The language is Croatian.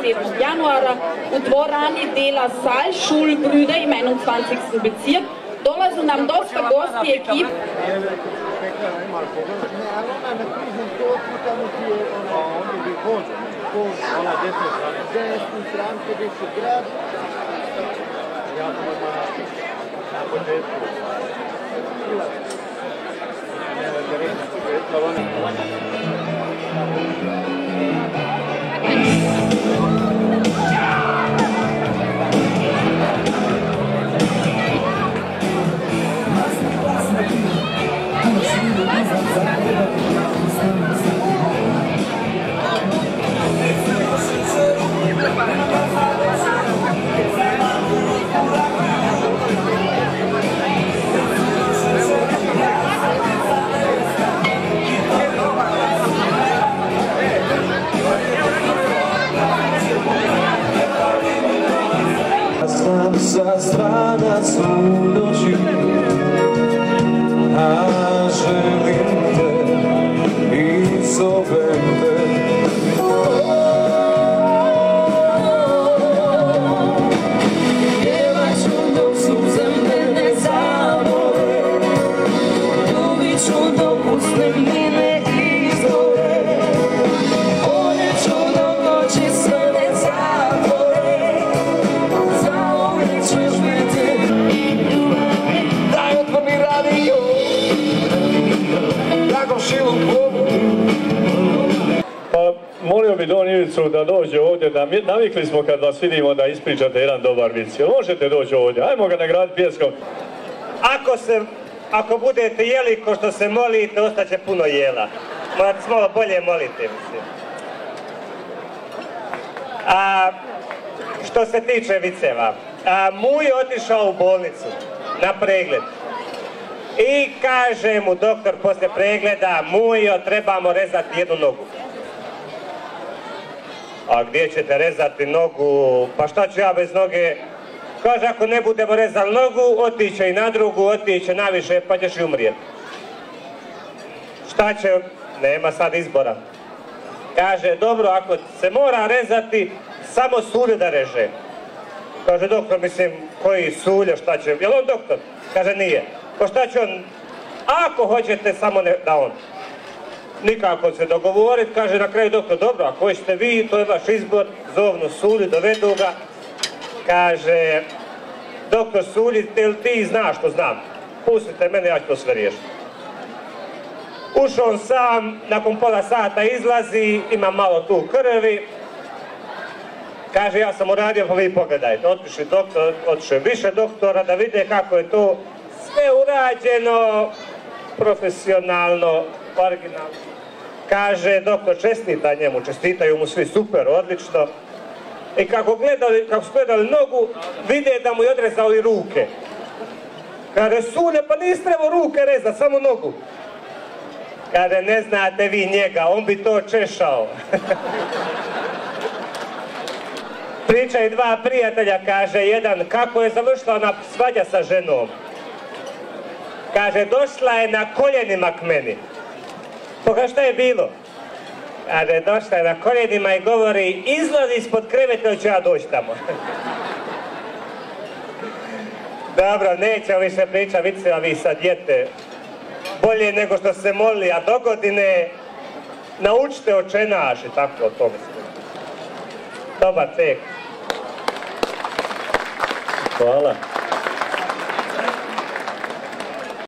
7. januara u dvorani dela Saalschulbrüder im 21. Bezirk. Dolaze nam dosta gosti ekip. Znam sa stranac u noći, a želim te i zovem te. Pjevat ću dok suze mene zamore, ljubit ću dok usne mi ne izgore, voljet ću dok noći sve ne zatvore. Daj otvor mi radio, Dragom Šilom. Pa molio bi Don Ivicu da dođe ovdje, navikli smo kad vas vidimo da ispričate jedan dobar vic. Jel možete doći ovdje? Ajmo ga nagraditi pjeskom. Ako budete jeli ko što se molite, ostaće puno jela. Morate se malo bolje molite, mislim. Što se tiče viceva, Muj je otišao u bolnicu na pregled i kaže mu doktor poslije pregleda: Mujo, trebamo rezati jednu nogu. A gdje ćete rezati nogu? Pa šta ću ja bez noge? Kaže, ako ne budemo rezali nogu, otiće i na drugu, otiće naviše, pa ćeš i umrijeti. Šta će? Nema sad izbora. Kaže, dobro, ako se mora rezati, samo sulje da reže. Kaže, doktor, mislim, koji sulje, šta će? Jel on doktor? Kaže, nije. Pa šta će on? Ako hoćete, samo da on. Nikako se dogovoriti, kaže na kraju doktor, dobro, ako hoćete vi, to je vaš izbor, zovnu Sulju, dovedu ga. Kaže, doktor Sulji, ti znaš što znam? Pustite mene, ja ću to sve riješiti. Ušao on sam, nakon pola sata izlazi, ima malo tu krvi. Kaže, ja sam uradio, pa vi pogledajte. Otišao je više doktora da vide kako je to sve urađeno, profesionalno, originalno. Kaže, doktor čestita njemu, čestitaju mu svi, super, odlično. I kako su gledali nogu, vide da mu je odrezao i ruke. Kaže, Sulje, pa nisi trebao ruke rezati, samo nogu. Kaže, ne znate vi njega, on bi to češao. Pričaju dva prijatelja, kaže jedan, kako je završila ona svađa sa ženom. Kaže, došla je na koljenima k meni. Pa šta je bilo? Kaže, došla je na koljenima i govori, izlazi ispod kreveta, hoću ja doći tamo. Dobro, nećemo više pričati viceva, vi sad jete. Bolje nego što ste molili, a dogodine naučite očenaš i tako o tome. Dobar tek. Hvala.